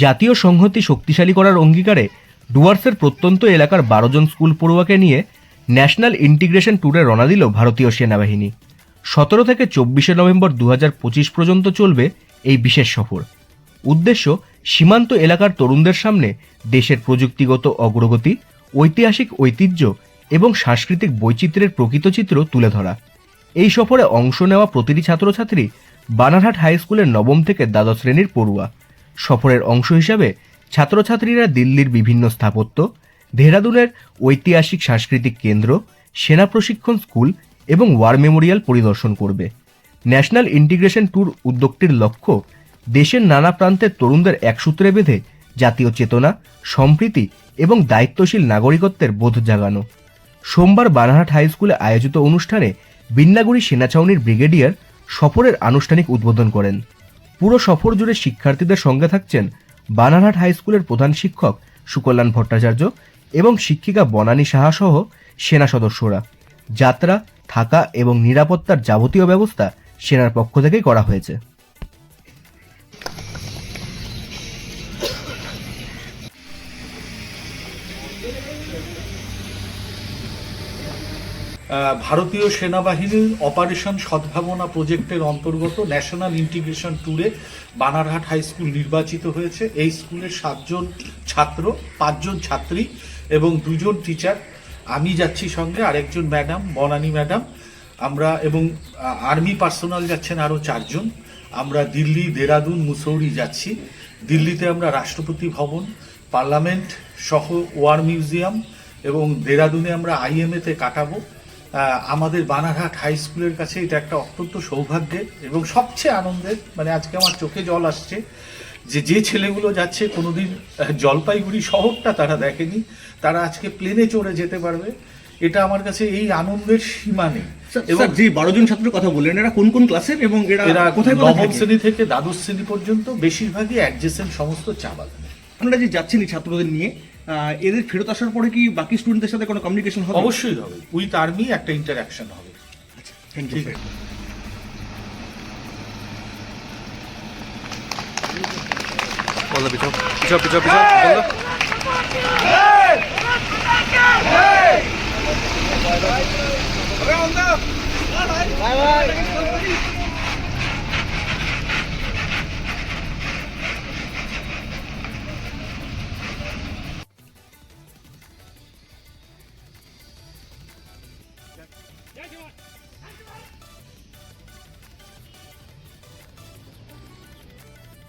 জাতীয় সংহতি শক্তিশালী করার অঙ্গীকারে ডুয়ার্সের প্রত্যন্ত এলাকার 12 জন স্কুল পড়ুয়াকে নিয়ে ন্যাশনাল ইন্টিগ্রেশন ট্যুরে রওনা দিল ভারতীয় সেনাবাহিনী। 17 থেকে 24 নভেম্বর 2025 পর্যন্ত চলবে এই বিশেষ সফর। উদ্দেশ্য সীমান্ত এলাকার তরুণদের সামনে দেশের প্রযুক্তিগত অগ্রগতি, ঐতিহাসিক ঐতিহ্য এবং সাংস্কৃতিক বৈচিত্র্যের প্রকৃত চিত্র তুলে ধরা। এই সফরে অংশ নেওয়া প্রতিটি ছাত্রছাত্রী বানারহাট হাই স্কুলের নবম থেকে দ্বাদশ শ্রেণীর পড়ুয়া। সফরের অংশ হিসাবে ছাত্রছাত্রীরা দিল্লির বিভিন্ন স্থাপত্য, দেহরাদুনের ঐতিহাসিক সাংস্কৃতিক কেন্দ্র, সেনা প্রশিক্ষণ স্কুল এবং ওয়ার মেমোরিয়াল পরিদর্শন করবে। ন্যাশনাল ইন্টিগ্রেশন ট্যুর উদ্যোগটির লক্ষ্য দেশের নানা প্রান্তের তরুণদের একসূত্রে বেঁধে জাতীয় চেতনা, সম্প্রীতি এবং দায়িত্বশীল নাগরিকত্বের বোধ জাগানো। সোমবার বানারহাট হাই স্কুলে আয়োজিত অনুষ্ঠানে বিন্নাগুড়ি সেনা ছাউনির ব্রিগেডিয়ার সফরের আনুষ্ঠানিক উদ্বোধন করেন। পুরো সফর জুড়ে শিক্ষার্থীদের সঙ্গে থাকছেন বানারহাট হাই স্কুলের প্রধান শিক্ষক সুকল্যাণ ভট্টাচার্য এবং শিক্ষিকা বনানী সাহা সহ সেনা সদস্যরা। যাত্রা, থাকা এবং নিরাপত্তার যাবতীয় ব্যবস্থা সেনার পক্ষ থেকেই করা হয়েছে। ভারতীয় সেনাবাহিনীর অপারেশন সদ্ভাবনা প্রজেক্টের অন্তর্গত ন্যাশনাল ইন্টিগ্রেশন ট্যুরে বানারহাট হাই স্কুল নির্বাচিত হয়েছে। এই স্কুলের 7 জন ছাত্র, 5 জন ছাত্রী এবং 2 জন টিচার। আমি যাচ্ছি সঙ্গে, আরেকজন ম্যাডাম বনানী ম্যাডাম। আমরা এবং আর্মি পার্সোনাল যাচ্ছেন আরও 4 জন। আমরা দিল্লি, দেহরাদুন, মুসৌরি যাচ্ছি। দিল্লিতে আমরা রাষ্ট্রপতি ভবন, পার্লামেন্ট সহ ওয়ার মিউজিয়াম এবং দেহরাদুনে আমরা IMA-তে কাটাবো। আমাদের বানারহাট হাই স্কুলের কাছে এটা একটা অত্যন্ত সৌভাগ্যের এবং সবচেয়ে আনন্দের, মানে আজকে আমার চোখে জল আসছে যে ছেলেগুলো যাচ্ছে কোনোদিন জলপাইগুড়ি শহরটা তারা দেখেনি, তারা আজকে প্লেনে চড়ে যেতে পারবে। এটা আমার কাছে এই আনন্দের সীমা নেই। এবং যে 12 জন ছাত্রের কথা বললেন, এরা কোন কোন ক্লাসের এবং এরা কোথায় নবম শ্রেণী থেকে দ্বাদশ শ্রেণী পর্যন্ত, বেশিরভাগই অ্যাডজেসেন্ট সমস্ত চা বাগানে। আপনারা যে যাচ্ছেন এই ছাত্রদের নিয়ে, এদের ফেরত আসার পরে কি বাকি স্টুডেন্টদের সাথে কোনো কমিউনিকেশন হবে? অবশ্যই হবে, উইথ আর্মি একটা ইন্টারঅ্যাকশন হবে। Thank you. Bye bye.